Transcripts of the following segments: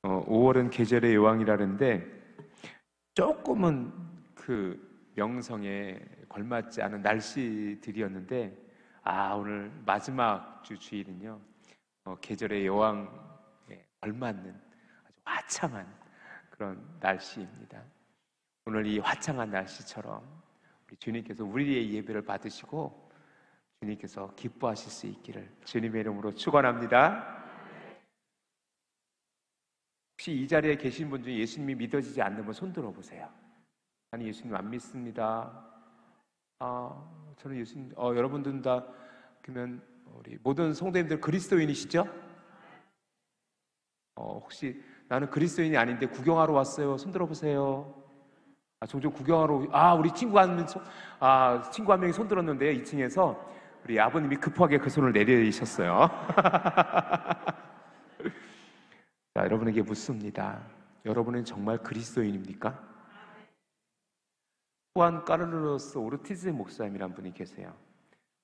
5월은 계절의 여왕이라는데 조금은 그 명성에 걸맞지 않은 날씨들이었는데 오늘 마지막 주 주일은요 계절의 여왕에 걸맞는 아주 화창한 그런 날씨입니다. 오늘 이 화창한 날씨처럼 우리 주님께서 우리의 예배를 받으시고 주님께서 기뻐하실 수 있기를 주님의 이름으로 축원합니다. 혹시 이 자리에 계신 분 중에 예수님이 믿어지지 않는 분 손 들어보세요. 아니 예수님 안 믿습니다. 저는 예수님 여러분들은 다 그러면 우리 모든 성도님들 그리스도인이시죠? 혹시 나는 그리스도인이 아닌데 구경하러 왔어요. 손 들어보세요. 종종 구경하러 우리 친구 한 명이 손 들었는데요. 2층에서 우리 아버님이 급하게 그 손을 내리셨어요. 자, 여러분에게 묻습니다. 여러분은 정말 그리스도인입니까? 후안 까르로스 오르티즈 목사님이란 분이 계세요.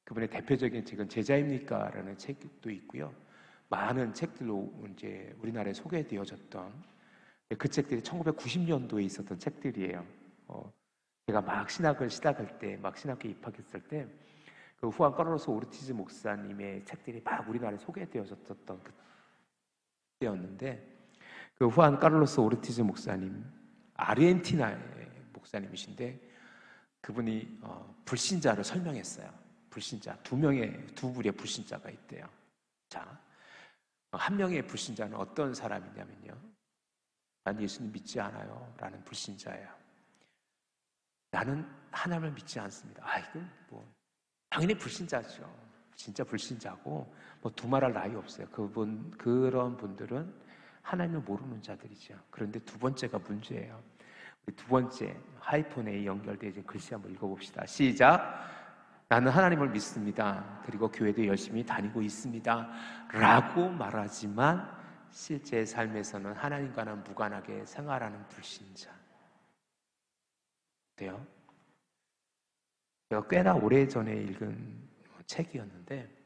그분의 대표적인 책은 제자입니까? 라는 책도 있고요. 많은 책들로 이제 우리나라에 소개되어졌던 그 책들이 1990년도에 있었던 책들이에요. 제가 막 신학을 시작할 때, 막 신학교에 입학했을 때, 그 후안 까르로스 오르티즈 목사님의 책들이 막 우리나라에 소개되어졌던 그때였는데, 그 후안 까르로스 오르티즈 목사님, 아르헨티나의 목사님이신데, 그분이 불신자를 설명했어요. 불신자 두 부류의 불신자가 있대요. 자, 한 명의 불신자는 어떤 사람이냐면요, 난 예수님 믿지 않아요 라는 불신자예요. 나는 하나님을 믿지 않습니다. 이건 당연히 불신자죠. 진짜 불신자고 두말할 나위 없어요. 그런 분들은 하나님을 모르는 자들이죠. 그런데 두 번째가 문제예요. 우리 두 번째 하이폰에 연결되어 있는 글씨 한번 읽어봅시다. 시작. 나는 하나님을 믿습니다. 그리고 교회도 열심히 다니고 있습니다. 라고 말하지만 실제 삶에서는 하나님과는 무관하게 생활하는 불신자. 어때요? 제가 꽤나 오래전에 읽은 책이었는데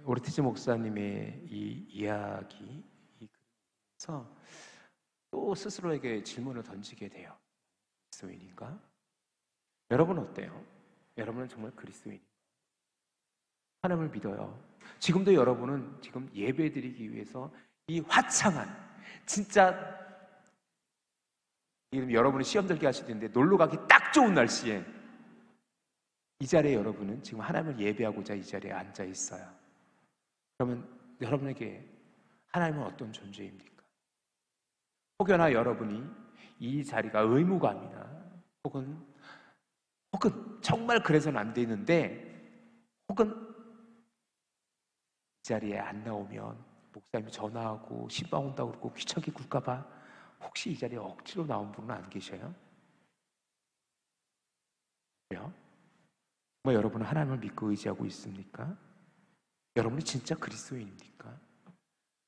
오르티즈 목사님의 이 이야기 그래서 또 스스로에게 질문을 던지게 돼요. 그리스도인인가? 여러분은 어때요? 여러분은 정말 그리스도인인가? 하나님을 믿어요. 지금도 여러분은 지금 예배드리기 위해서 이 화창한 진짜 여러분이 시험 들게 하실 텐데 놀러 가기 딱 좋은 날씨에 이 자리에 여러분은 지금 하나님을 예배하고자 이 자리에 앉아 있어요. 그러면 여러분에게 하나님은 어떤 존재입니까? 혹여나 여러분이 이 자리가 의무감이나 혹은 정말 그래서는 안 되는데 혹은 이 자리에 안 나오면 목사님이 전화하고 신방 온다고 그러고 귀찮게 굴까봐 혹시 이 자리에 억지로 나온 분은 안 계셔요? 왜요? 정말 여러분은 하나님을 믿고 의지하고 있습니까? 여러분이 진짜 그리스도인입니까?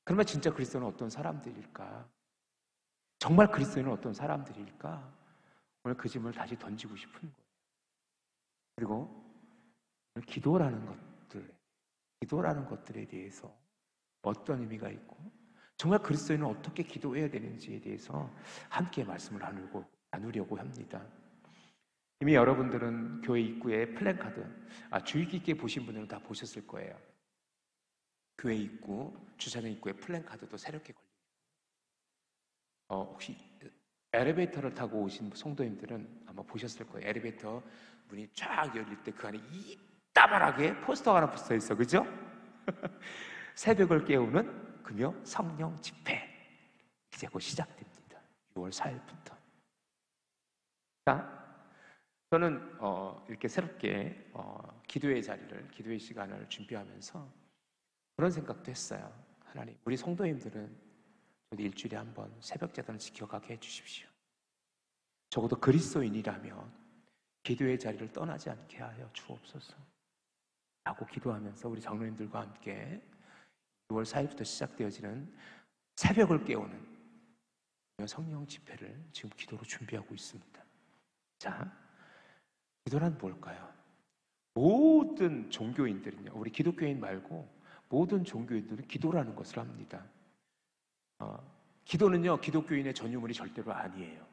그러면 진짜 그리스도는 어떤 사람들일까? 정말 그리스도인은 어떤 사람들일까? 오늘 그 질문을 다시 던지고 싶은 거예요. 그리고 오늘 기도라는 것들에 대해서 어떤 의미가 있고 정말 그리스도인은 어떻게 기도해야 되는지에 대해서 함께 말씀을 나누려고 합니다. 이미 여러분들은 교회 입구에 플랜카드, 주의 깊게 보신 분들은 다 보셨을 거예요. 교회 입구, 주차장 입구에 플랜카드도 새롭게 걸려요. 혹시 엘리베이터를 타고 오신 성도님들은 아마 보셨을 거예요. 엘리베이터 문이 쫙 열릴 때 그 안에 이따만하게 포스터가 하나 붙어 있어, 그죠? 새벽을 깨우는 금요 성령 집회 이제 곧 시작됩니다. 6월 4일부터. 자, 저는 이렇게 새롭게 기도의 시간을 준비하면서 그런 생각도 했어요. 하나님, 우리 성도님들은 저도 일주일에 한 번 새벽 제단을 지켜가게 해주십시오. 적어도 그리스도인이라면 기도의 자리를 떠나지 않게 하여 주옵소서 라고 기도하면서 우리 장로님들과 함께 6월 4일부터 시작되어지는 새벽을 깨우는 성령 집회를 지금 기도로 준비하고 있습니다. 자, 기도란 뭘까요? 모든 종교인들은요, 우리 기독교인 말고 모든 종교인들은 기도라는 것을 합니다. 기도는요, 기독교인의 전유물이 절대로 아니에요.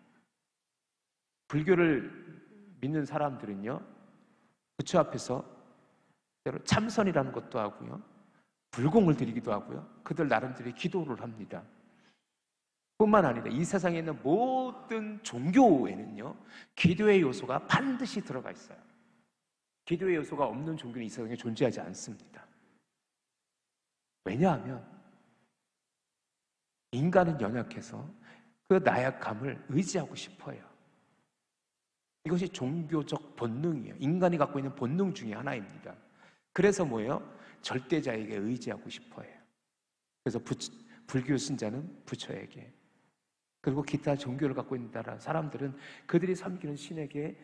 불교를 믿는 사람들은요, 부처 앞에서 때로 참선이라는 것도 하고요, 불공을 드리기도 하고요, 그들 나름대로 기도를 합니다. 뿐만 아니라 이 세상에 있는 모든 종교에는요, 기도의 요소가 반드시 들어가 있어요. 기도의 요소가 없는 종교는 이 세상에 존재하지 않습니다. 왜냐하면 인간은 연약해서 그 나약함을 의지하고 싶어요. 이것이 종교적 본능이에요. 인간이 갖고 있는 본능 중에 하나입니다. 그래서 뭐예요? 절대자에게 의지하고 싶어요. 그래서 불교 신자는 부처에게, 그리고 기타 종교를 갖고 있는 사람들은 그들이 섬기는 신에게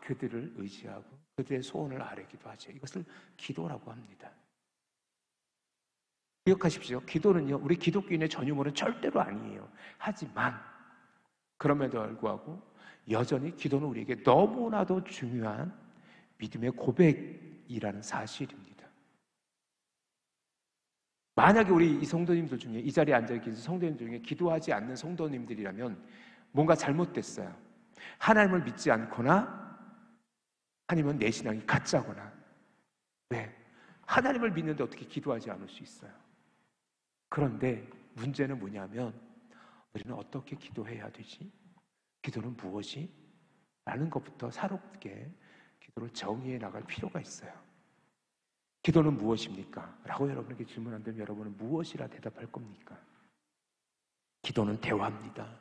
그들을 의지하고 그들의 소원을 아뢰기도 하죠. 이것을 기도라고 합니다. 기억하십시오. 기도는요, 우리 기독교인의 전유물은 절대로 아니에요. 하지만 그럼에도 불구하고 여전히 기도는 우리에게 너무나도 중요한 믿음의 고백이라는 사실입니다. 만약에 우리 이 성도님들 중에, 이 자리에 앉아 계신 성도님들 중에 기도하지 않는 성도님들이라면 뭔가 잘못됐어요. 하나님을 믿지 않거나 아니면 내 신앙이 가짜거나. 왜? 하나님을 믿는데 어떻게 기도하지 않을 수 있어요? 그런데 문제는 뭐냐면 우리는 어떻게 기도해야 되지? 기도는 무엇이? 라는 것부터 새롭게 기도를 정의해 나갈 필요가 있어요. 기도는 무엇입니까? 라고 여러분에게 질문한다면 여러분은 무엇이라 대답할 겁니까? 기도는 대화입니다.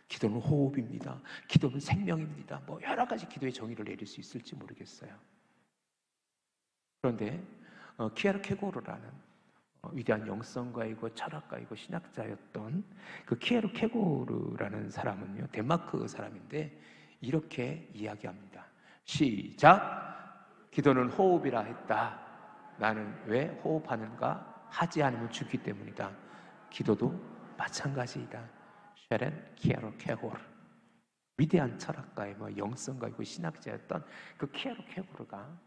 기도는 호흡입니다. 기도는 생명입니다. 뭐 여러 가지 기도의 정의를 내릴 수 있을지 모르겠어요. 그런데 키에르케고르라는 위대한 영성가이고 철학가이고 신학자였던 그 키에르케고르라는 사람은요, 덴마크 사람인데 이렇게 이야기합니다. 시작! 기도는 호흡이라 했다. 나는 왜 호흡하는가? 하지 않으면 죽기 때문이다. 기도도 마찬가지이다. 쉐렌 키에르케고르, 위대한 철학가의 영성가이고 신학자였던 그 키에르케고르가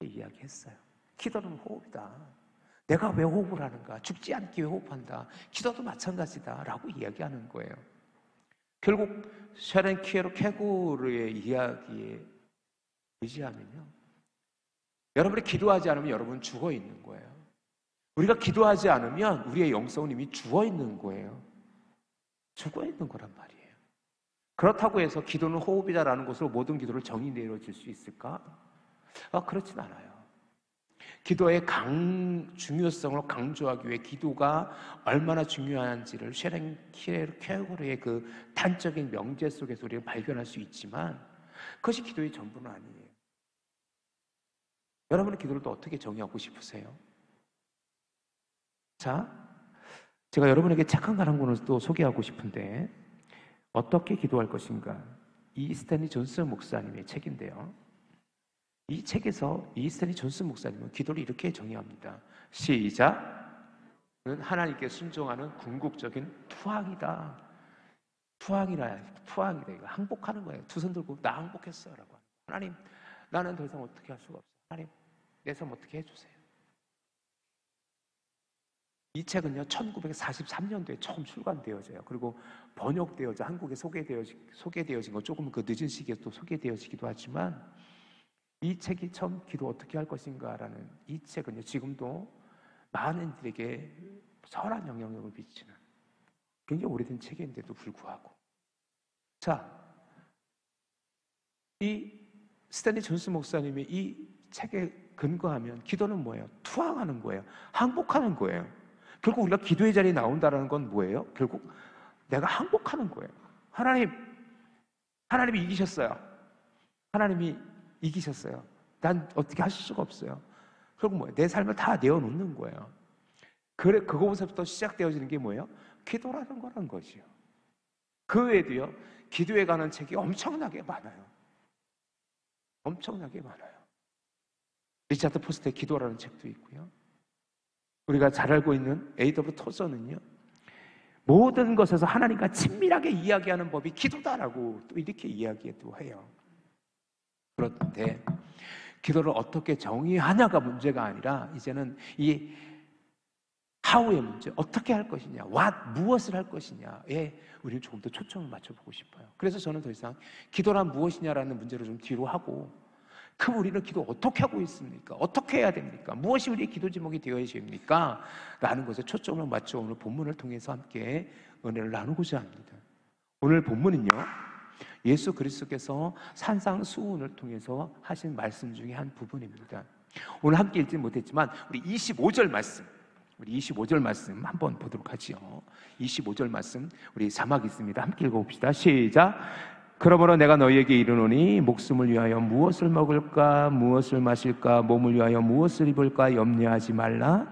이야기했어요. 기도는 호흡이다. 내가 왜 호흡을 하는가? 죽지 않기 위해 호흡한다. 기도도 마찬가지다 라고 이야기하는 거예요. 결국 쉐렌 키에르케고르의 이야기에 의지하면요, 여러분이 기도하지 않으면 여러분은 죽어 있는 거예요. 우리가 기도하지 않으면 우리의 영성은 이미 죽어 있는 거예요. 죽어 있는 거란 말이에요. 그렇다고 해서 기도는 호흡이다라는 것으로 모든 기도를 정의 내려질 수 있을까? 그렇진 않아요. 기도의 중요성을 강조하기 위해 기도가 얼마나 중요한지를 쉐렌 키에르케고르의 그 단적인 명제 속에서 우리가 발견할 수 있지만 그것이 기도의 전부는 아니에요. 여러분의 기도를 또 어떻게 정의하고 싶으세요? 자, 제가 여러분에게 책 한 권을 또 소개하고 싶은데 어떻게 기도할 것인가? 이 스탠리 존슨 목사님의 책인데요. 이 책에서 이 스탠리 존슨 목사님은 기도를 이렇게 정의합니다. 시작! 하나님께 순종하는 궁극적인 투항이다. 투항이다. 이거 항복하는 거예요. 두 손 들고 나 항복했어요 라고. 하나님, 나는 더 이상 어떻게 할 수가 없어요. 하나님, 내 삶 어떻게 해주세요. 이 책은요, 1943년도에 처음 출간되어져요. 그리고 번역되어져 한국에 소개되어진 거 조금 그 늦은 시기에 또 소개되어지기도 하지만 이 책이 처음 기도 어떻게 할 것인가라는 이 책은요, 지금도 많은 이들에게 선한 영향력을 미치는 굉장히 오래된 책인데도 불구하고, 자, 이 스탠리 존슨 목사님이 이 책에 근거하면 기도는 뭐예요? 투항하는 거예요. 항복하는 거예요. 결국 우리가 기도의 자리에 나온다는 건 뭐예요? 결국 내가 항복하는 거예요. 하나님이 이기셨어요. 하나님이 이기셨어요. 난 어떻게 하실 수가 없어요. 결국 뭐예요? 내 삶을 다 내어놓는 거예요. 그거부터 시작되어지는 게 뭐예요? 기도라는 거란 것이요. 그 외에도요, 기도에 관한 책이 엄청나게 많아요. 엄청나게 많아요. 리차드 포스트의 기도라는 책도 있고요. 우리가 잘 알고 있는 A.W. 토저는요, 모든 것에서 하나님과 친밀하게 이야기하는 법이 기도다라고 또 이렇게 이야기도 해요. 그런데 기도를 어떻게 정의하냐가 문제가 아니라 이제는 이 how의 문제, 어떻게 할 것이냐, what, 무엇을 할 것이냐에 우리는 조금 더 초점을 맞춰보고 싶어요. 그래서 저는 더 이상 기도란 무엇이냐라는 문제를 좀 뒤로 하고, 그럼 우리는 기도 어떻게 하고 있습니까? 어떻게 해야 됩니까? 무엇이 우리의 기도 제목이 되어야 됩니까? 라는 것에 초점을 맞춰 오늘 본문을 통해서 함께 은혜를 나누고자 합니다. 오늘 본문은요, 예수 그리스도께서 산상수훈을 통해서 하신 말씀 중에 한 부분입니다. 오늘 함께 읽지 못했지만 우리 25절 말씀 한번 보도록 하죠. 25절 말씀 우리 자막 있습니다. 함께 읽어봅시다. 시작. 그러므로 내가 너희에게 이르노니 목숨을 위하여 무엇을 먹을까 무엇을 마실까 몸을 위하여 무엇을 입을까 염려하지 말라.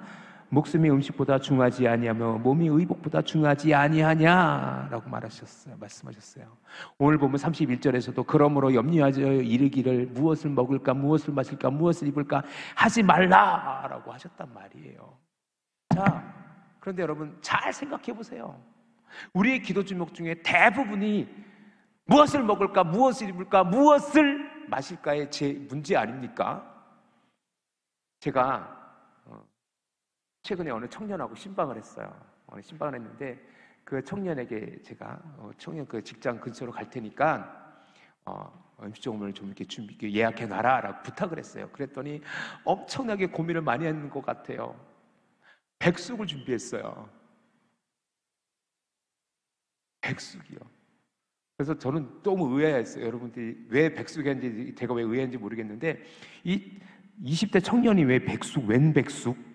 목숨이 음식보다 중하지 아니하며 몸이 의복보다 중하지 아니하냐라고 말씀하셨어요. 오늘 보면 31절에서도 그러므로 염려하지 이르기를 무엇을 먹을까 무엇을 마실까 무엇을 입을까 하지 말라라고 하셨단 말이에요. 자, 그런데 여러분 잘 생각해 보세요. 우리의 기도 제목 중에 대부분이 무엇을 먹을까, 무엇을 입을까, 무엇을 마실까의 제 문제 아닙니까? 제가 최근에 어느 청년하고 신방을 했어요. 신방을 했는데 그 청년에게 제가 청년 그 직장 근처로 갈 테니까 음식점을 좀 이렇게 예약해 놔라라고 부탁을 했어요. 그랬더니 엄청나게 고민을 많이 했는 것 같아요. 백숙을 준비했어요. 백숙이요. 그래서 저는 너무 의아했어요. 여러분들이 왜 백숙인지, 제가 왜 의아한지 모르겠는데 이 20대 청년이 왜 백숙, 웬 백숙?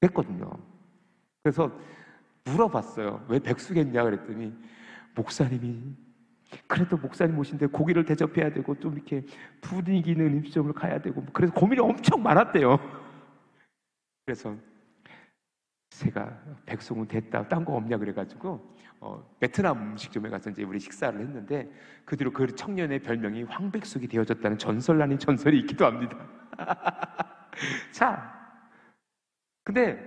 했거든요. 그래서 물어봤어요. 왜 백숙했냐 그랬더니 목사님이 그래도 목사님 오신데 고기를 대접해야 되고 좀 이렇게 분위기 있는 음식점을 가야 되고 그래서 고민이 엄청 많았대요. 그래서 제가 백숙은 됐다, 딴 거 없냐 그래가지고 베트남 음식점에 가서 이제 우리 식사를 했는데 그 뒤로 그 청년의 별명이 황백숙이 되어졌다는 전설 아닌 전설이 있기도 합니다. 자, 근데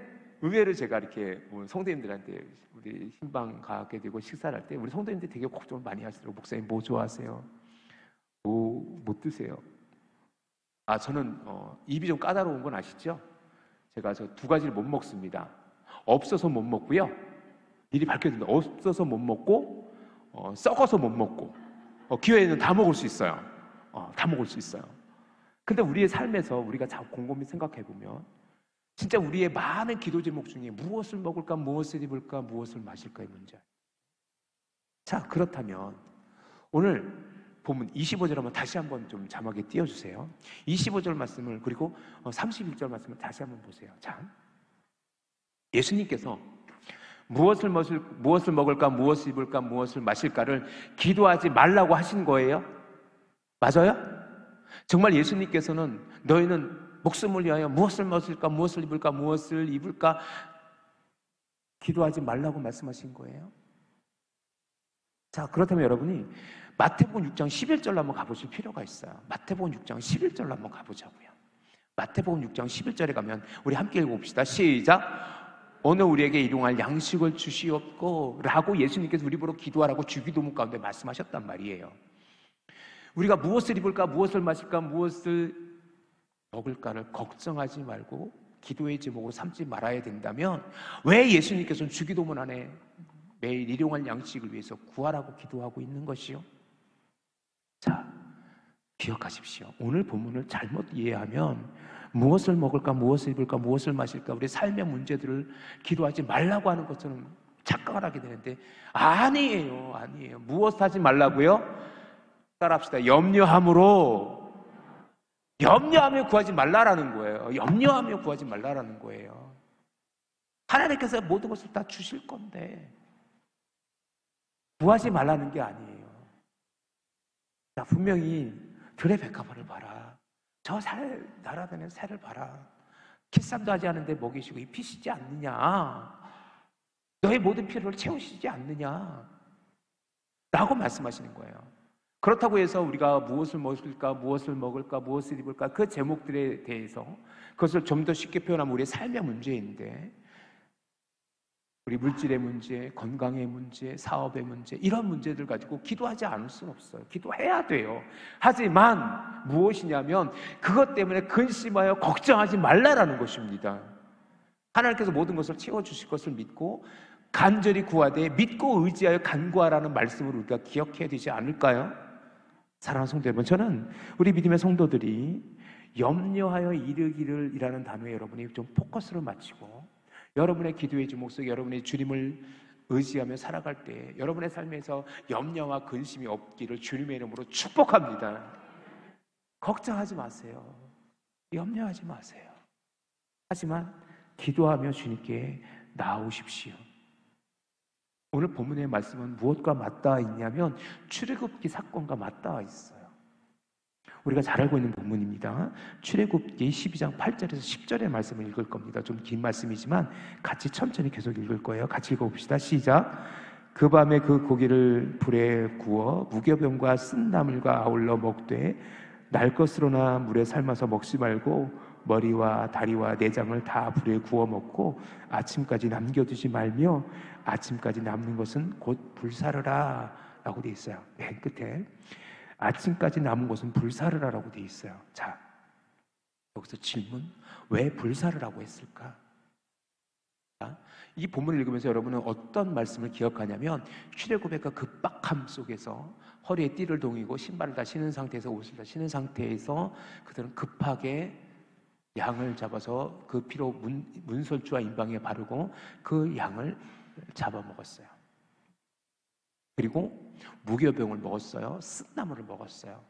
의외로 제가 이렇게 성도님들한테 우리 신방 가게 되고 식사를 할 때 우리 성도님들이 되게 걱정을 많이 하시더라고요. 목사님 뭐 좋아하세요? 뭐 드세요? 저는 입이 좀 까다로운 건 아시죠? 제가 저 두 가지를 못 먹습니다. 없어서 못 먹고요. 미리 밝혀드립니다. 없어서 못 먹고 썩어서 못 먹고 기회에는 다 먹을 수 있어요. 다 먹을 수 있어요. 근데 우리의 삶에서 우리가 자꾸 곰곰이 생각해 보면 진짜 우리의 많은 기도 제목 중에 무엇을 먹을까, 무엇을 입을까, 무엇을 마실까의 문제. 자, 그렇다면 오늘 본문 25절 한번 다시 한번 좀 자막에 띄워주세요. 25절 말씀을 그리고 31절 말씀을 다시 한번 보세요. 자, 예수님께서 무엇을 먹을까, 무엇을 입을까, 무엇을 마실까를 기도하지 말라고 하신 거예요? 맞아요? 정말 예수님께서는 너희는 목숨을 위하여 무엇을 먹을까, 무엇을 입을까, 무엇을 입을까 기도하지 말라고 말씀하신 거예요? 자, 그렇다면 여러분이 마태복음 6장 11절로 한번 가보실 필요가 있어요. 마태복음 6장 11절로 한번 가보자고요. 마태복음 6장 11절에 가면 우리 함께 읽어봅시다. 시작. 오늘 우리에게 일용할 양식을 주시옵고 라고 예수님께서 우리 보러 기도하라고 주기도문 가운데 말씀하셨단 말이에요. 우리가 무엇을 입을까, 무엇을 마실까, 무엇을 먹을까를 걱정하지 말고 기도의 제목으로 삼지 말아야 된다면 왜 예수님께서는 주기도문 안에 매일 일용할 양식을 위해서 구하라고 기도하고 있는 것이요? 자, 기억하십시오. 오늘 본문을 잘못 이해하면 무엇을 먹을까, 무엇을 입을까, 무엇을 마실까 우리 삶의 문제들을 기도하지 말라고 하는 것처럼 착각을 하게 되는데 아니에요. 무엇 하지 말라고요? 따라합시다. 염려하며 구하지 말라라는 거예요. 염려하며 구하지 말라라는 거예요. 하나님께서 모든 것을 다 주실 건데 구하지 말라는 게 아니에요. 자, 분명히 들의 백합화를 봐라. 저 날아다니는 새를 봐라. 키쌈도 하지 않은데 먹이시고 입히시지 않느냐. 너의 모든 필요를 채우시지 않느냐 라고 말씀하시는 거예요. 그렇다고 해서 우리가 무엇을 먹을까, 무엇을 먹을까, 무엇을 입을까 그 제목들에 대해서 그것을 좀 더 쉽게 표현하면 우리의 삶의 문제인데 우리 물질의 문제, 건강의 문제, 사업의 문제 이런 문제들 가지고 기도하지 않을 수는 없어요. 기도해야 돼요. 하지만 무엇이냐면 그것 때문에 근심하여 걱정하지 말라라는 것입니다. 하나님께서 모든 것을 채워주실 것을 믿고 간절히 구하되 믿고 의지하여 간구하라는 말씀을 우리가 기억해야 되지 않을까요? 사랑하는 성도 여러분, 저는 우리 믿음의 성도들이 염려하여 이르기를 이라는 단어에 여러분이 좀 포커스를 맞추고 여러분의 기도의 주목 속에 여러분의 주님을 의지하며 살아갈 때 여러분의 삶에서 염려와 근심이 없기를 주님의 이름으로 축복합니다. 걱정하지 마세요. 염려하지 마세요. 하지만 기도하며 주님께 나아오십시오. 오늘 본문의 말씀은 무엇과 맞닿아 있냐면 출애굽기 사건과 맞닿아 있어요. 우리가 잘 알고 있는 본문입니다. 출애굽기 12장 8절에서 10절의 말씀을 읽을 겁니다. 좀 긴 말씀이지만 같이 천천히 계속 읽을 거예요. 같이 읽어봅시다. 시작. 그 밤에 그 고기를 불에 구워 무교병과 쓴나물과 아울러 먹되 날 것으로나 물에 삶아서 먹지 말고 머리와 다리와 내장을 다 불에 구워 먹고 아침까지 남겨두지 말며 아침까지 남는 것은 곧 불사르라 라고 되어 있어요. 맨 끝에 아침까지 남은 것은 불사르라라고 되어 있어요. 자, 여기서 질문, 왜 불사르라고 했을까? 자, 이 본문을 읽으면서 여러분은 어떤 말씀을 기억하냐면 출애굽의 그 급박함 속에서 허리에 띠를 동이고 신발을 다 신은 상태에서 옷을 다 신은 상태에서 그들은 급하게 양을 잡아서 그 피로 문설주와 임방에 바르고 그 양을 잡아먹었어요. 그리고 무교병을 먹었어요. 쓴나물을 먹었어요.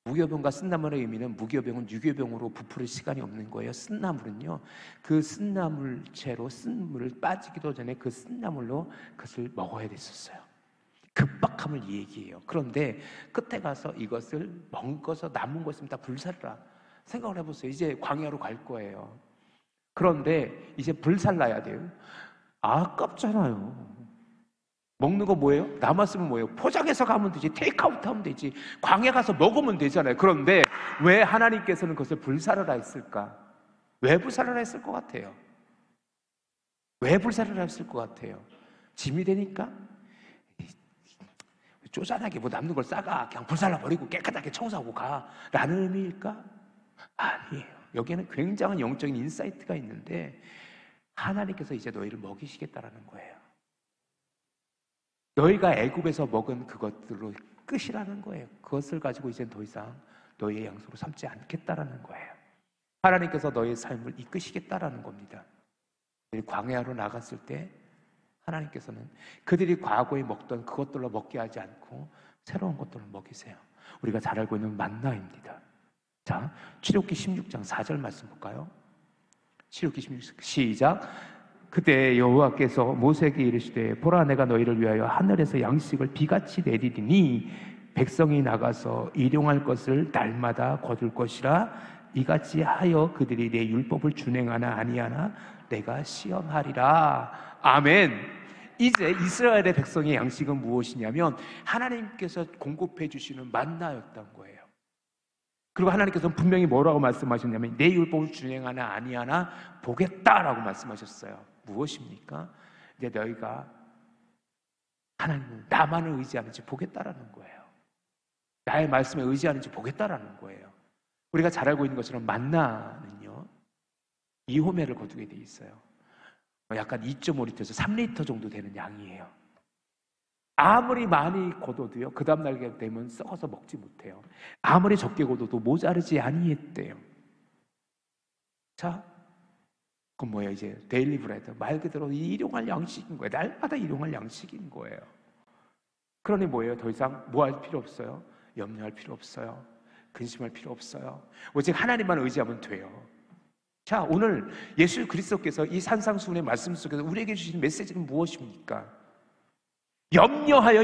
무교병과 쓴나물의 의미는 무교병은 유교병으로 부풀을 시간이 없는 거예요. 쓴나물은요, 그 쓴나물채로 쓴물을 빠지기도 전에 그 쓴나물로 그것을 먹어야 됐었어요. 급박함을 얘기해요. 그런데 끝에 가서 이것을 먹어서 남은 것은 다 불살라. 생각을 해보세요. 이제 광야로 갈 거예요. 그런데 이제 불살라야 돼요. 아깝잖아요. 먹는 거 뭐예요? 남았으면 뭐예요? 포장해서 가면 되지, 테이크아웃 하면 되지, 광야 가서 먹으면 되잖아요. 그런데 왜 하나님께서는 그것을 불사르라 했을까? 왜 불사르라 했을 것 같아요? 왜 불사르라 했을 것 같아요? 짐이 되니까? 쪼잔하게 뭐 남는 걸 싸가 그냥 불살라 버리고 깨끗하게 청소하고 가 라는 의미일까? 아니에요. 여기에는 굉장한 영적인 인사이트가 있는데 하나님께서 이제 너희를 먹이시겠다라는 거예요. 너희가 애굽에서 먹은 그것들로 끝이라는 거예요. 그것을 가지고 이제 더 이상 너희의 양식으로 삼지 않겠다라는 거예요. 하나님께서 너희의 삶을 이끄시겠다라는 겁니다. 광야로 나갔을 때 하나님께서는 그들이 과거에 먹던 그것들로 먹게 하지 않고 새로운 것들을 먹이세요. 우리가 잘 알고 있는 만나입니다. 자, 출애굽기 16장 4절 말씀 볼까요? 출애굽기 16장 시작. 그때 여호와께서 모세에게 이르시되 보라 내가 너희를 위하여 하늘에서 양식을 비같이 내리리니 백성이 나가서 일용할 것을 날마다 거둘 것이라 이같이 하여 그들이 내 율법을 준행하나 아니하나 내가 시험하리라. 아멘. 이제 이스라엘의 백성의 양식은 무엇이냐면 하나님께서 공급해 주시는 만나였던 거예요. 그리고 하나님께서는 분명히 뭐라고 말씀하셨냐면 내 율법을 준행하나 아니하나 보겠다라고 말씀하셨어요. 무엇입니까? 이제 너희가 하나님을 나만을 의지하는지 보겠다라는 거예요. 나의 말씀에 의지하는지 보겠다라는 거예요. 우리가 잘 알고 있는 것처럼 만나는요 2호매를 거두게 돼 있어요. 약간 2.5리터에서 3리터 정도 되는 양이에요. 아무리 많이 거둬도요 그 다음날 되면 썩어서 먹지 못해요. 아무리 적게 거둬도 모자르지 아니했대요. 자, 그건 뭐예요? 이제 데일리 브레드, 말 그대로 일용할 양식인 거예요. 날마다 일용할 양식인 거예요. 그러니 뭐예요? 더 이상 뭐 할 필요 없어요? 염려할 필요 없어요. 근심할 필요 없어요. 오직 하나님만 의지하면 돼요. 자, 오늘 예수 그리스도께서 이 산상수훈의 말씀 속에서 우리에게 주신 메시지는 무엇입니까? 염려하여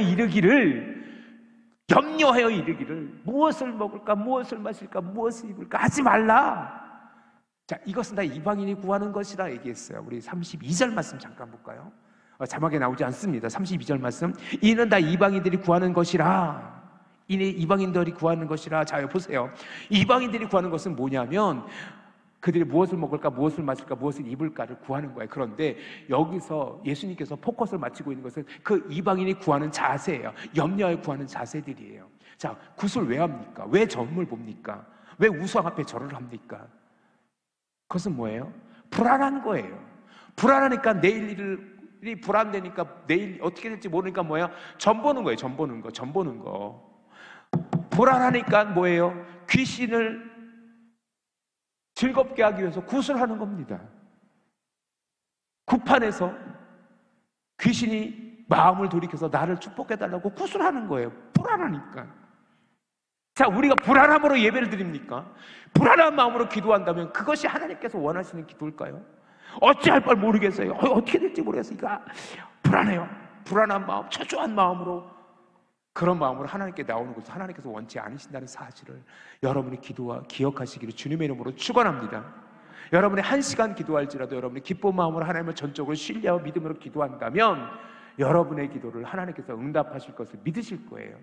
이르기를 무엇을 먹을까, 무엇을 마실까, 무엇을 입을까 하지 말라. 자, 이것은 다 이방인이 구하는 것이라 얘기했어요. 우리 32절 말씀 잠깐 볼까요? 자막에 나오지 않습니다. 32절 말씀. 이는 다 이방인들이 구하는 것이라. 이방인들이 구하는 것이라. 자, 보세요. 이방인들이 구하는 것은 뭐냐면 그들이 무엇을 먹을까, 무엇을 마실까, 무엇을 입을까를 구하는 거예요. 그런데 여기서 예수님께서 포커스를 맞추고 있는 것은 그 이방인이 구하는 자세예요. 염려하여 구하는 자세들이에요. 자, 굿을 왜 합니까? 왜 점을 봅니까? 왜 우상 앞에 절을 합니까? 그것은 뭐예요? 불안한 거예요. 불안하니까 내일 일이 불안되니까 내일 어떻게 될지 모르니까 뭐야? 점 보는 거예요. 점 보는 거. 점 보는 거. 불안하니까 뭐예요? 귀신을 즐겁게 하기 위해서 구슬하는 겁니다. 구판에서 귀신이 마음을 돌이켜서 나를 축복해달라고 구슬하는 거예요. 불안하니까. 자, 우리가 불안함으로 예배를 드립니까? 불안한 마음으로 기도한다면 그것이 하나님께서 원하시는 기도일까요? 어찌할 바를 모르겠어요. 어떻게 될지 모르겠어요. 불안해요. 불안한 마음, 초조한 마음으로, 그런 마음으로 하나님께 나오는 것을 하나님께서 원치 않으신다는 사실을 여러분이 기억하시기를 주님의 이름으로 축원합니다. 여러분이 1시간 기도할지라도 여러분이 기쁜 마음으로 하나님을 전적으로 신뢰하고 믿음으로 기도한다면 여러분의 기도를 하나님께서 응답하실 것을 믿으실 거예요.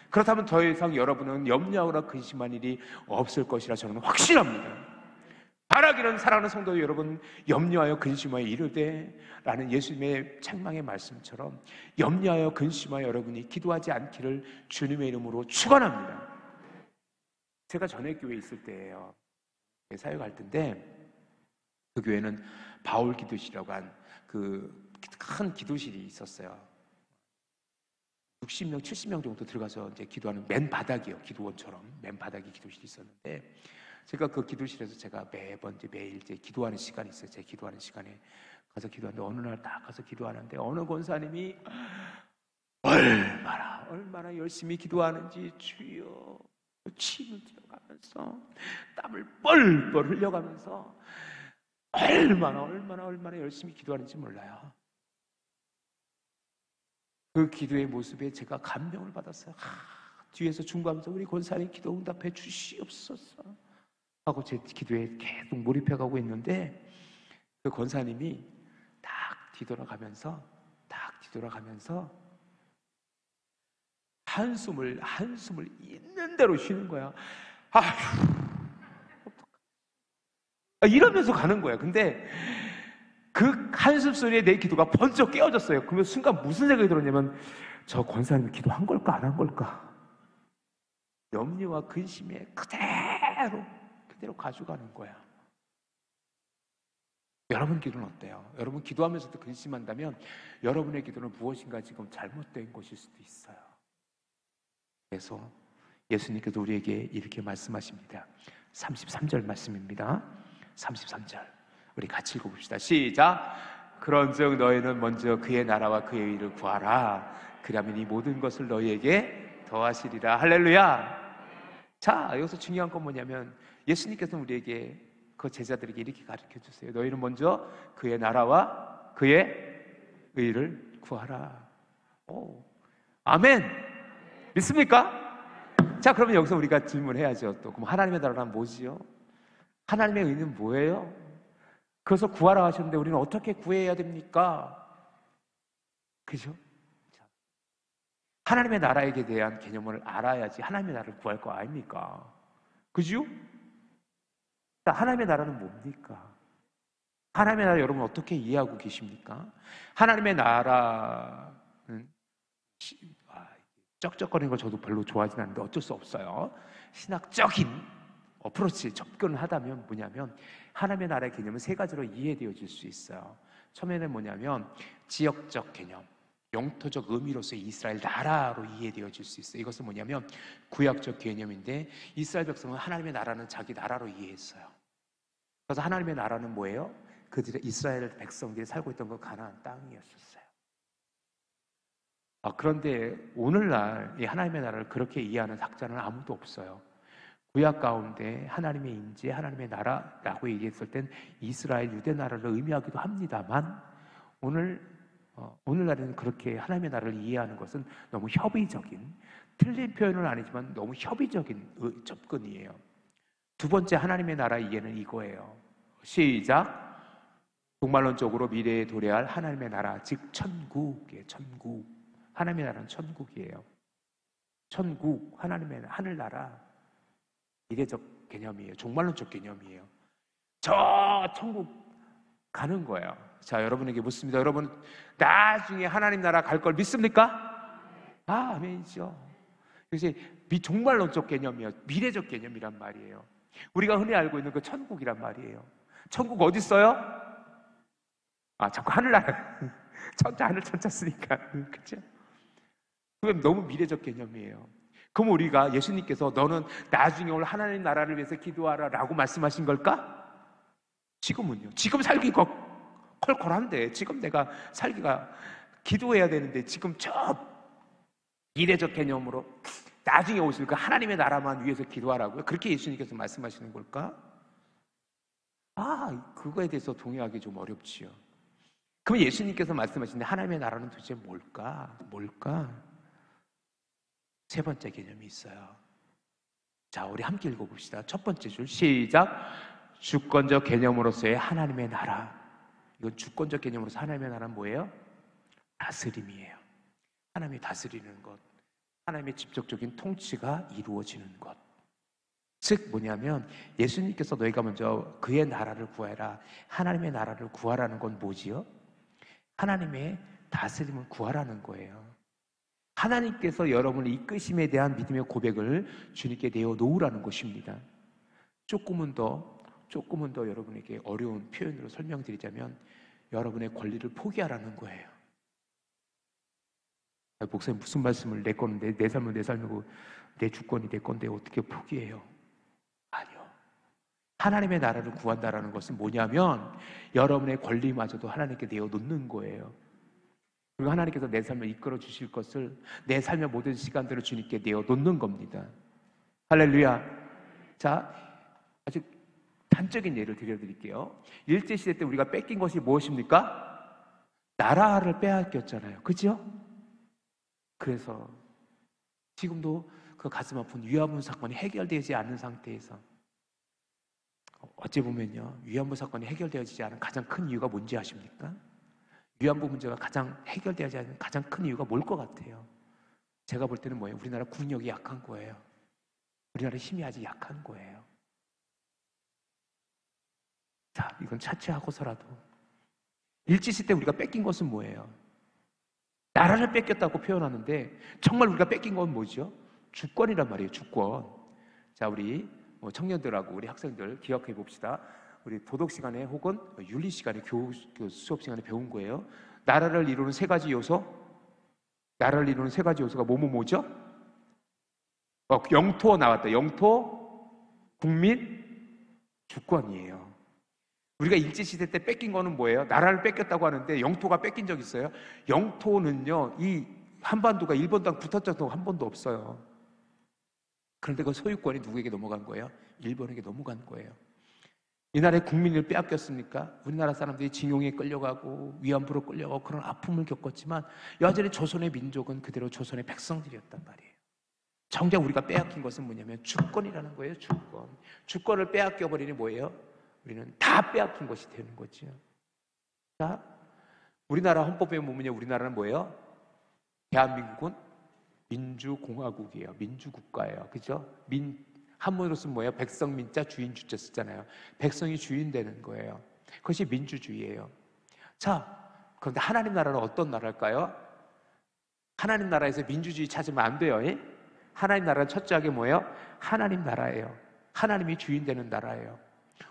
그렇다면 더 이상 여러분은 염려하거나 근심한 일이 없을 것이라 저는 확신합니다. 바라기는 사랑하는 성도 여러분, 염려하여 근심하여 이르되 라는 예수님의 책망의 말씀처럼 염려하여 근심하여 여러분이 기도하지 않기를 주님의 이름으로 축원합니다. 제가 전에 교회에 있을 때예요. 사역할 때인데 그 교회는 바울 기도실이라고 한 그 큰 기도실이 있었어요. 60명, 70명 정도 들어가서 이제 기도하는 맨 바닥이요. 기도원처럼 맨 바닥에 기도실이 있었는데 제가 그 기도실에서 제가 매번 이제 매일 이제 기도하는 시간이 있어요. 제 기도하는 시간에 가서 기도하는데 어느 날 딱 가서 기도하는데 어느 권사님이 얼마나 열심히 기도하는지 주여 침을 들어가면서 땀을 뻘뻘 흘려가면서 얼마나 열심히 기도하는지 몰라요. 그 기도의 모습에 제가 감명을 받았어요. 뒤에서 중간에서 우리 권사님 기도 응답해 주시옵소서 하고 제 기도에 계속 몰입해가고 있는데 그 권사님이 딱 뒤돌아가면서 한숨을 있는 대로 쉬는 거야. 이러면서 가는 거야. 근데 그 한숨 소리에 내 기도가 번쩍 깨어졌어요. 그러면 순간 무슨 생각이 들었냐면 저 권사님이 기도한 걸까 안 한 걸까? 염려와 근심에 그대로 가져가는 거야. 여러분 기도는 어때요? 여러분 기도하면서도 근심한다면 여러분의 기도는 무엇인가 지금 잘못된 것일 수도 있어요. 그래서 예수님께서 우리에게 이렇게 말씀하십니다. 33절 말씀입니다. 33절 우리 같이 읽어봅시다. 시작. 그런즉 너희는 먼저 그의 나라와 그의 의를 구하라. 그러면 이 모든 것을 너희에게 더하시리라. 할렐루야. 자, 여기서 중요한 건 뭐냐면 예수님께서는 우리에게 그 제자들에게 이렇게 가르쳐 주세요. 너희는 먼저 그의 나라와 그의 의를 구하라. 오, 아멘. 믿습니까? 자, 그러면 여기서 우리가 질문해야죠. 또 그럼 하나님의 나라란 뭐지요? 하나님의 의는 뭐예요? 그래서 구하라 하셨는데 우리는 어떻게 구해야 됩니까? 그죠? 하나님의 나라에 대한 개념을 알아야지 하나님의 나라를 구할 거 아닙니까? 그죠? 하나님의 나라는 뭡니까? 하나님의 나라 여러분 어떻게 이해하고 계십니까? 하나님의 나라는 쩍쩍거리는 걸 저도 별로 좋아하진 않는데 어쩔 수 없어요. 신학적인 어프로치 접근을 하다면 뭐냐면 하나님의 나라의 개념은 세 가지로 이해되어질 수 있어요. 처음에는 뭐냐면 지역적 개념, 영토적 의미로서의 이스라엘 나라로 이해되어질 수 있어요. 이것은 뭐냐면 구약적 개념인데 이스라엘 백성은 하나님의 나라는 자기 나라로 이해했어요. 그래서 하나님의 나라는 뭐예요? 그들의 이스라엘 백성들이 살고 있던 그 가나안 땅이었었어요. 그런데 오늘날 이 하나님의 나라를 그렇게 이해하는 학자는 아무도 없어요. 구약 가운데 하나님의 임재, 하나님의 나라라고 얘기했을 땐 이스라엘 유대 나라를 의미하기도 합니다만 오늘날에는 그렇게 하나님의 나라를 이해하는 것은 너무 협의적인, 틀린 표현은 아니지만 너무 협의적인 접근이에요. 두 번째 하나님의 나라 이해는 이거예요. 시작. 종말론적으로 미래에 도래할 하나님의 나라, 즉 천국이에요. 천국. 하나님의 나라는 천국이에요. 천국, 하나님의 하늘나라, 미래적 개념이에요. 종말론적 개념이에요. 저 천국 가는 거예요. 자, 여러분에게 묻습니다. 여러분 나중에 하나님 나라 갈 걸 믿습니까? 아멘이죠. 그래서 종말론적 개념이에요. 미래적 개념이란 말이에요. 우리가 흔히 알고 있는 그 천국이란 말이에요. 천국 어디 있어요? 자꾸 하늘나라. 천자, 하늘 천자 쓰니까. 그죠? 그건 너무 미래적 개념이에요. 그럼 우리가 예수님께서 너는 나중에 올 하나님 나라를 위해서 기도하라 라고 말씀하신 걸까? 지금은요. 지금 살기가 컬컬한데, 지금 내가 살기가 기도해야 되는데, 지금 저 미래적 개념으로 나중에 오실 그 하나님의 나라만 위해서 기도하라고요? 그렇게 예수님께서 말씀하시는 걸까? 그거에 대해서 동의하기 좀 어렵지요. 그럼 예수님께서 말씀하시는데 하나님의 나라는 도대체 뭘까? 세 번째 개념이 있어요. 자, 우리 함께 읽어봅시다. 첫 번째 줄 시작. 주권적 개념으로서의 하나님의 나라. 이건 주권적 개념으로서 하나님의 나라는 뭐예요? 다스림이에요. 하나님이 다스리는 것, 하나님의 직접적인 통치가 이루어지는 것. 즉 뭐냐면 예수님께서 너희가 먼저 그의 나라를 구하라, 하나님의 나라를 구하라는 건 뭐지요? 하나님의 다스림을 구하라는 거예요. 하나님께서 여러분을 이끄심에 대한 믿음의 고백을 주님께 내어놓으라는 것입니다. 조금은 더 여러분에게 어려운 표현으로 설명드리자면 여러분의 권리를 포기하라는 거예요. 목사님 무슨 말씀을, 내 건데, 내 삶은 내 삶이고 내 주권이 내 건데 어떻게 포기해요? 아니요. 하나님의 나라를 구한다라는 것은 뭐냐면 여러분의 권리마저도 하나님께 내어놓는 거예요. 그리고 하나님께서 내 삶을 이끌어 주실 것을, 내 삶의 모든 시간들을 주님께 내어놓는 겁니다. 할렐루야. 자, 아주 단적인 예를 들려드릴게요. 일제시대 때 우리가 뺏긴 것이 무엇입니까? 나라를 빼앗겼잖아요. 그죠? 그래서 지금도 그 가슴 아픈 위안부 사건이 해결되지 않은 상태에서, 어찌 보면요, 위안부 사건이 해결되어지지 않은 가장 큰 이유가 뭔지 아십니까? 위안부 문제가 가장 해결되지 않는 가장 큰 이유가 뭘 것 같아요? 제가 볼 때는 뭐예요? 우리나라 국력이 약한 거예요. 우리나라 힘이 아직 약한 거예요. 자, 이건 차치하고서라도 일제시대 우리가 뺏긴 것은 뭐예요? 나라를 뺏겼다고 표현하는데 정말 우리가 뺏긴 건 뭐죠? 주권이란 말이에요. 주권. 자, 우리 청년들하고 우리 학생들 기억해 봅시다. 우리 도덕 시간에 혹은 윤리 시간에 수업 시간에 배운 거예요. 나라를 이루는 세 가지 요소가 뭐죠? 영토 나왔다. 영토, 국민, 주권이에요. 우리가 일제시대 때 뺏긴 거는 뭐예요? 나라를 뺏겼다고 하는데 영토가 뺏긴 적 있어요? 영토는요, 이 한반도가 일본당 붙었던 적 한 번도 없어요. 그런데 그 소유권이 누구에게 넘어간 거예요? 일본에게 넘어간 거예요. 이 나라의 국민을 빼앗겼습니까? 우리나라 사람들이 징용에 끌려가고 위안부로 끌려가고 그런 아픔을 겪었지만 여전히 조선의 민족은 그대로 조선의 백성들이었단 말이에요. 정작 우리가 빼앗긴 것은 뭐냐면 주권이라는 거예요. 주권을 빼앗겨버리니 뭐예요? 우리는 다 빼앗긴 것이 되는 거죠. 자, 우리나라 헌법에 보면요, 우리나라는 뭐예요? 대한민국은 민주공화국이에요. 민주국가예요. 그죠? 한문으로 쓰면 뭐예요? 백성민자 주인주자 쓰잖아요. 백성이 주인 되는 거예요. 그것이 민주주의예요. 자, 그런데 하나님 나라는 어떤 나라일까요? 하나님 나라에서 민주주의 찾으면 안 돼요. 하나님 나라는 첫째하게 뭐예요? 하나님 나라예요. 하나님이 주인 되는 나라예요.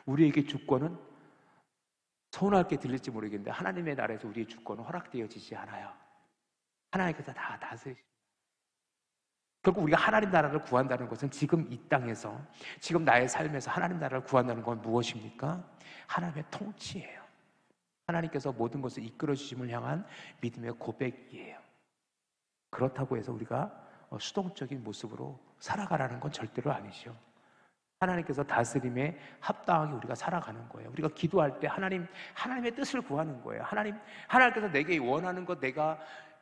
우리에게 주권은 서운하게 들릴지 모르겠는데 하나님의 나라에서 우리의 주권은 허락되어지지 않아요. 하나님께서 다 다스리십니다. 결국 우리가 하나님 나라를 구한다는 것은 지금 이 땅에서, 지금 나의 삶에서 하나님 나라를 구한다는 건 무엇입니까? 하나님의 통치예요. 하나님께서 모든 것을 이끌어 주심을 향한 믿음의 고백이에요. 그렇다고 해서 우리가 수동적인 모습으로 살아가라는 건 절대로 아니죠. 하나님께서 다스림에 합당하게 우리가 살아가는 거예요. 우리가 기도할 때 하나님의 뜻을 구하는 거예요. 하나님께서 내게 원하는 것, 내가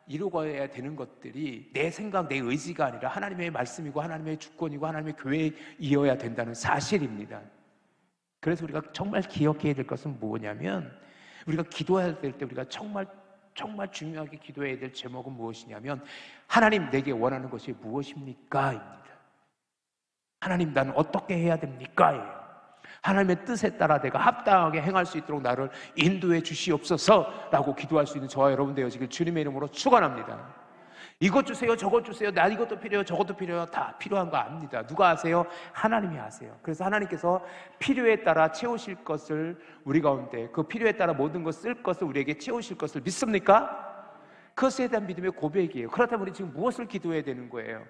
이루어야 되는 것들이 내 생각, 내 의지가 아니라 하나님의 말씀이고 하나님의 주권이고 하나님의 교회이어야 된다는 사실입니다. 그래서 우리가 정말 기억해야 될 것은 뭐냐면, 우리가 기도해야 될 때 우리가 정말 중요하게 기도해야 될 제목은 무엇이냐면, 하나님 내게 원하는 것이 무엇입니까? 입니다. 하나님 나는 어떻게 해야 됩니까? 예요. 하나님의 뜻에 따라 내가 합당하게 행할 수 있도록 나를 인도해 주시옵소서라고 기도할 수 있는 저와 여러분 되어지길 주님의 이름으로 축원합니다. 이것 주세요, 저것 주세요, 나 이것도 필요해요, 저것도 필요해요. 다 필요한 거 압니다. 누가 아세요? 하나님이 아세요. 그래서 하나님께서 필요에 따라 채우실 것을 우리 가운데, 그 필요에 따라 모든 것 쓸 것을 우리에게 채우실 것을 믿습니까? 그것에 대한 믿음의 고백이에요. 그렇다면 우리 지금 무엇을 기도해야 되는 거예요?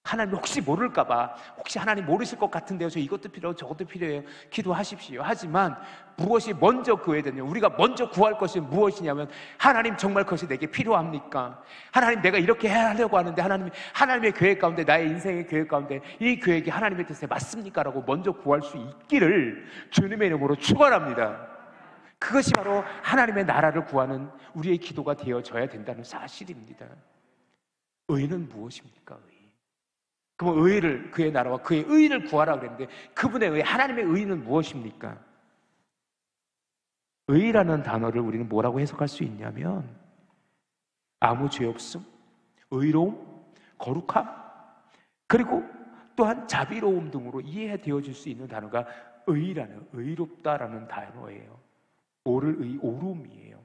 하나님 혹시 모를까봐, 혹시 하나님 모르실 것 같은데요, 저 이것도 필요해요, 저것도 필요해요, 기도하십시오. 하지만 무엇이 먼저 구해야 되냐, 우리가 먼저 구할 것이 무엇이냐면, 하나님 정말 그것이 내게 필요합니까? 하나님 내가 이렇게 하려고 하는데 하나님의 계획 가운데, 나의 인생의 계획 가운데 이 계획이 하나님의 뜻에 맞습니까? 라고 먼저 구할 수 있기를 주님의 이름으로 축원합니다. 그것이 바로 하나님의 나라를 구하는 우리의 기도가 되어져야 된다는 사실입니다. 의는 무엇입니까? 그럼 의를, 그의 나라와 그의 의를 구하라 그랬는데, 그분의 의, 하나님의 의는 무엇입니까? 의라는 단어를 우리는 뭐라고 해석할 수 있냐면, 아무 죄 없음, 의로움, 거룩함, 그리고 또한 자비로움 등으로 이해되어질 수 있는 단어가 의롭다라는 단어예요. 오를 의, 오름이에요.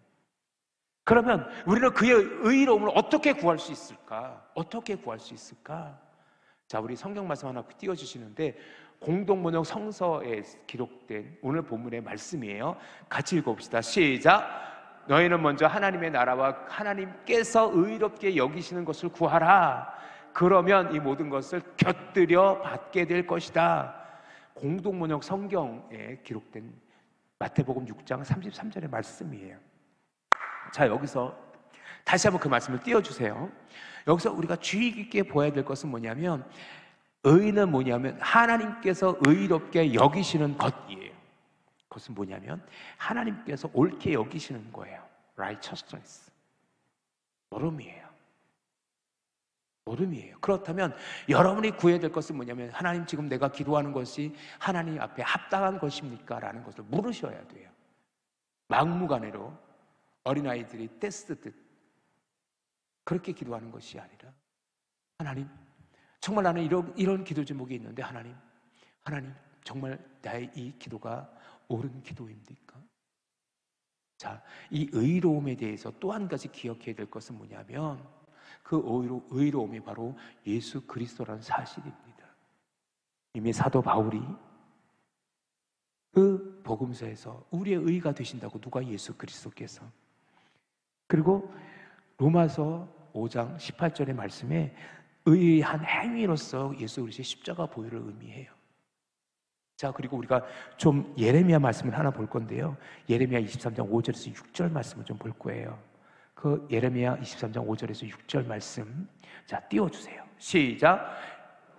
그러면 우리는 그의 의로움을 어떻게 구할 수 있을까? 어떻게 구할 수 있을까? 자, 우리 성경 말씀 하나 띄워주시는데, 공동번역 성서에 기록된 오늘 본문의 말씀이에요. 같이 읽어봅시다. 시작. 너희는 먼저 하나님의 나라와 하나님께서 의롭게 여기시는 것을 구하라. 그러면 이 모든 것을 곁들여 받게 될 것이다. 공동번역 성경에 기록된 마태복음 6장 33절의 말씀이에요. 자, 여기서 다시 한번 그 말씀을 띄워주세요. 여기서 우리가 주의 깊게 보아야 될 것은 뭐냐면, 의는 뭐냐면 하나님께서 의롭게 여기시는 것이에요. 그것은 뭐냐면 하나님께서 옳게 여기시는 거예요. righteousness. 오름이에요. 오름이에요. 그렇다면 여러분이 구해야 될 것은 뭐냐면, 하나님 지금 내가 기도하는 것이 하나님 앞에 합당한 것입니까? 라는 것을 물으셔야 돼요. 막무가내로 어린아이들이 떼쓰듯 그렇게 기도하는 것이 아니라, 하나님 정말 나는 이런 기도 제목이 있는데, 하나님 정말 나의 이 기도가 옳은 기도입니까? 자, 이 의로움에 대해서 또 한 가지 기억해야 될 것은 뭐냐면, 그 의로움이 바로 예수 그리스도라는 사실입니다. 이미 사도 바울이 그 복음서에서 우리의 의가 되신다고, 누가? 예수 그리스도께서. 그리고 로마서 5장 18절의 말씀에 의의 한 행위로서 예수 그리스도의 십자가 보혈을 의미해요. 자, 그리고 우리가 좀 예레미야 말씀을 하나 볼 건데요, 예레미야 23장 5절에서 6절 말씀을 좀 볼 거예요. 그 예레미야 23장 5절에서 6절 말씀, 자, 띄워주세요. 시작.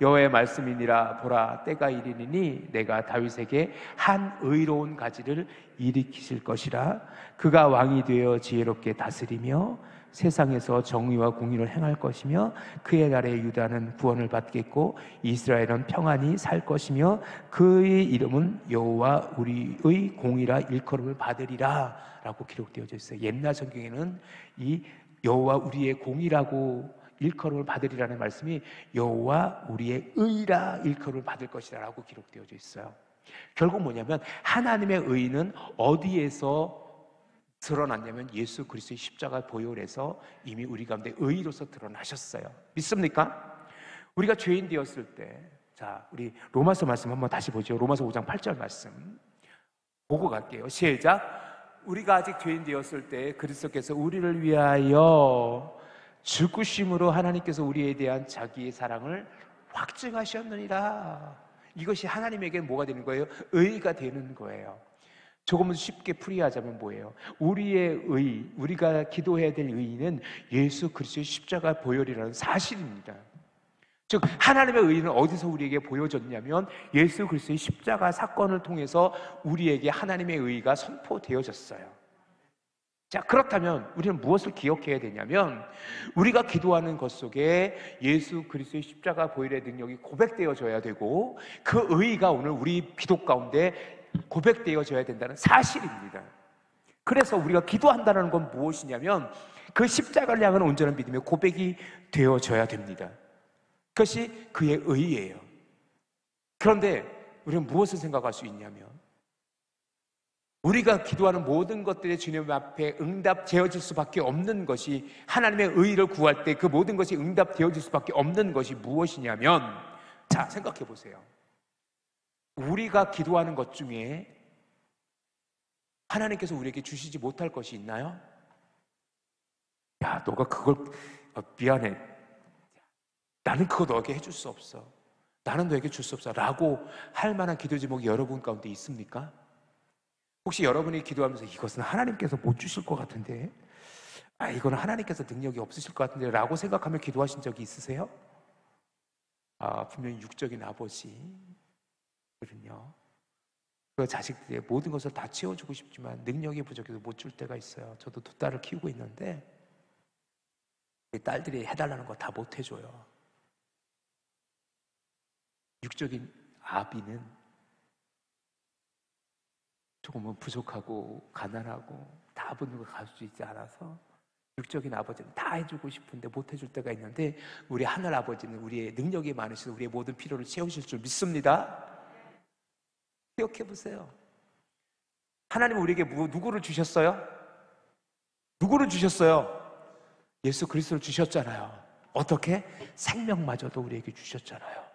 여호와의 말씀이니라. 보라, 때가 이르리니 내가 다윗에게 한 의로운 가지를 일으키실 것이라. 그가 왕이 되어 지혜롭게 다스리며 세상에서 정의와 공의를 행할 것이며, 그의 나라의 유다는 구원을 받겠고 이스라엘은 평안히 살 것이며, 그의 이름은 여호와 우리의 공의라 일컬음을 받으리라 라고 기록되어져 있어요. 옛날 성경에는 이 여호와 우리의 공의라고 일컬음을 받으리라는 말씀이 여호와 우리의 의라 일컬음을 받을 것이라 라고 기록되어져 있어요. 결국 뭐냐면, 하나님의 의는 어디에서 드러났냐면, 예수 그리스도의 십자가 보혈에서 이미 우리 가운데 의로서 드러나셨어요. 믿습니까? 우리가 죄인 되었을 때, 자, 우리 로마서 말씀 한번 다시 보죠. 로마서 5장 8절 말씀 보고 갈게요. 시작. 우리가 아직 죄인 되었을 때 그리스도께서 우리를 위하여 죽으심으로 하나님께서 우리에 대한 자기의 사랑을 확증하셨느니라. 이것이 하나님에게 뭐가 되는 거예요? 의가 되는 거예요. 조금은 쉽게 풀이하자면 뭐예요? 우리의 의, 우리가 기도해야 될 의는 예수 그리스도의 십자가 보혈이라는 사실입니다. 즉, 하나님의 의는 어디서 우리에게 보여졌냐면, 예수 그리스도의 십자가 사건을 통해서 우리에게 하나님의 의가 선포되어졌어요. 자, 그렇다면 우리는 무엇을 기억해야 되냐면, 우리가 기도하는 것 속에 예수 그리스도의 십자가 보혈의 능력이 고백되어져야 되고, 그 의가 오늘 우리 기도 가운데 고백되어져야 된다는 사실입니다. 그래서 우리가 기도한다는 건 무엇이냐면, 그 십자가를 향한 온전한 믿음의 고백이 되어져야 됩니다. 그것이 그의 의예요. 그런데 우리는 무엇을 생각할 수 있냐면, 우리가 기도하는 모든 것들이 주님 앞에 응답되어질 수밖에 없는 것이, 하나님의 의를 구할 때 그 모든 것이 응답되어질 수밖에 없는 것이 무엇이냐면, 자, 생각해 보세요. 우리가 기도하는 것 중에 하나님께서 우리에게 주시지 못할 것이 있나요? 야, 너가 그걸, 미안해, 나는 그거 너에게 해줄 수 없어, 나는 너에게 줄 수 없어 라고 할 만한 기도 제목이 여러분 가운데 있습니까? 혹시 여러분이 기도하면서 이것은 하나님께서 못 주실 것 같은데, 이거는 하나님께서 능력이 없으실 것 같은데 라고 생각하며 기도하신 적이 있으세요? 분명히 육적인 아버지거든요. 그 자식들의 모든 것을 다 채워주고 싶지만 능력이 부족해서 못 줄 때가 있어요. 저도 두 딸을 키우고 있는데 딸들이 해달라는 거 다 못 해줘요. 육적인 아비는 조금은 부족하고 가난하고 다 붙는 걸 가질 수 있지 않아서 육적인 아버지는 다 해주고 싶은데 못 해줄 때가 있는데, 우리 하늘 아버지는 우리의 능력이 많으셔서 우리의 모든 필요를 채우실 줄 믿습니다. 기억해 보세요. 하나님은 우리에게 누구를 주셨어요? 누구를 주셨어요? 예수 그리스도를 주셨잖아요. 어떻게? 생명마저도 우리에게 주셨잖아요.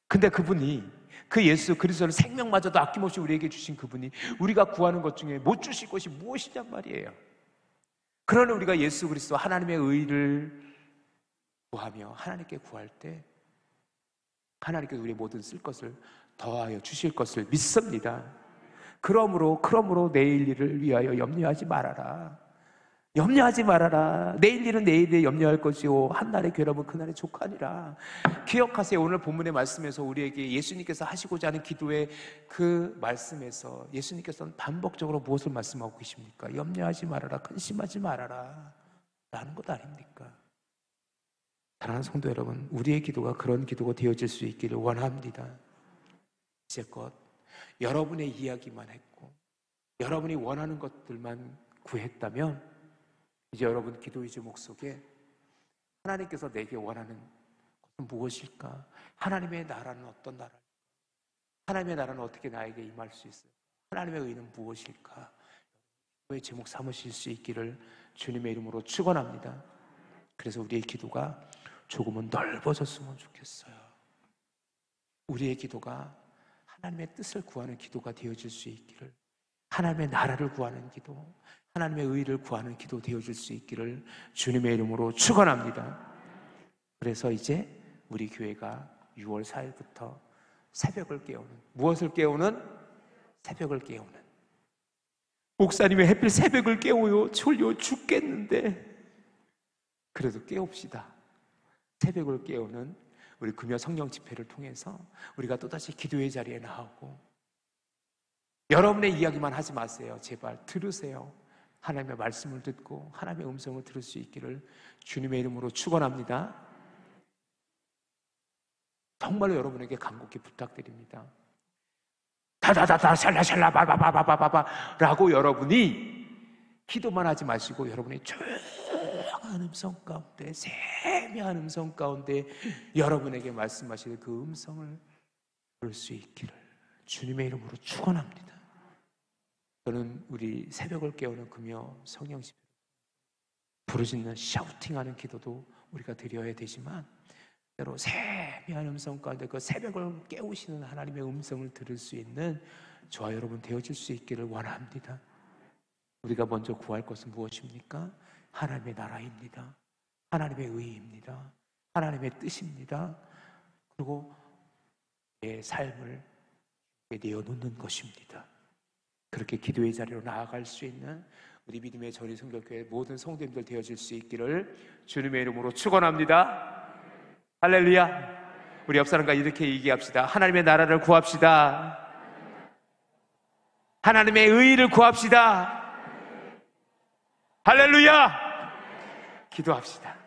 근데 그분이, 그 예수 그리스도를 생명마저도 아낌없이 우리에게 주신 그분이 우리가 구하는 것 중에 못 주실 것이 무엇이냔 말이에요. 그러나 우리가 예수 그리스도 하나님의 의를 구하며 하나님께 구할 때 하나님께서 우리의 모든 쓸 것을 더하여 주실 것을 믿습니다. 그러므로 내일 일을 위하여 염려하지 말아라. 염려하지 말아라. 내일 일은 내일에 염려할 것이요 한날의 괴로움은 그날의 족하니라. 기억하세요. 오늘 본문의 말씀에서 우리에게 예수님께서 하시고자 하는 기도의 그 말씀에서 예수님께서는 반복적으로 무엇을 말씀하고 계십니까? 염려하지 말아라, 근심하지 말아라 라는 것 아닙니까? 사랑하는 성도 여러분, 우리의 기도가 그런 기도가 되어질 수 있기를 원합니다. 이제껏 여러분의 이야기만 했고 여러분이 원하는 것들만 구했다면, 이제 여러분 기도의 제목 속에 하나님께서 내게 원하는 것은 무엇일까? 하나님의 나라는 어떤 나라일까? 하나님의 나라는 어떻게 나에게 임할 수 있을까? 하나님의 의는 무엇일까? 기도의 제목 삼으실 수 있기를 주님의 이름으로 축원합니다. 그래서 우리의 기도가 조금은 넓어졌으면 좋겠어요. 우리의 기도가 하나님의 뜻을 구하는 기도가 되어질 수 있기를, 하나님의 나라를 구하는 기도, 하나님의 의를 구하는 기도 되어질 수 있기를 주님의 이름으로 축원합니다. 그래서 이제 우리 교회가 6월 4일부터 새벽을 깨우는, 무엇을 깨우는? 새벽을 깨우는. 목사님이 하필 새벽을 깨워요. 졸려 죽겠는데 그래도 깨웁시다. 새벽을 깨우는 우리 금요 성령 집회를 통해서 우리가 또다시 기도의 자리에 나오고, 여러분의 이야기만 하지 마세요. 제발 들으세요. 하나님의 말씀을 듣고 하나님의 음성을 들을 수 있기를 주님의 이름으로 축원합니다. 정말로 여러분에게 간곡히 부탁드립니다. 다다다다 샬라샬라 바바바바바바 라고 여러분이 기도만 하지 마시고, 여러분의 조용한 음성 가운데, 세미한 음성 가운데 여러분에게 말씀하실 그 음성을 들을 수 있기를 주님의 이름으로 축원합니다. 저는 우리 새벽을 깨우는 금요 성령 집회, 부르짖는 샤우팅하는 기도도 우리가 드려야 되지만, 때로 세미한 음성 가운데 그 새벽을 깨우시는 하나님의 음성을 들을 수 있는 저와 여러분 되어질 수 있기를 원합니다. 우리가 먼저 구할 것은 무엇입니까? 하나님의 나라입니다. 하나님의 의입니다. 하나님의 뜻입니다. 그리고 내 삶을 내어놓는 것입니다. 그렇게 기도의 자리로 나아갈 수 있는 우리 믿음의 전인성결교회 모든 성도님들 되어질 수 있기를 주님의 이름으로 축원합니다. 할렐루야. 우리 옆 사람과 이렇게 얘기합시다. 하나님의 나라를 구합시다. 하나님의 의의를 구합시다. 할렐루야. 기도합시다.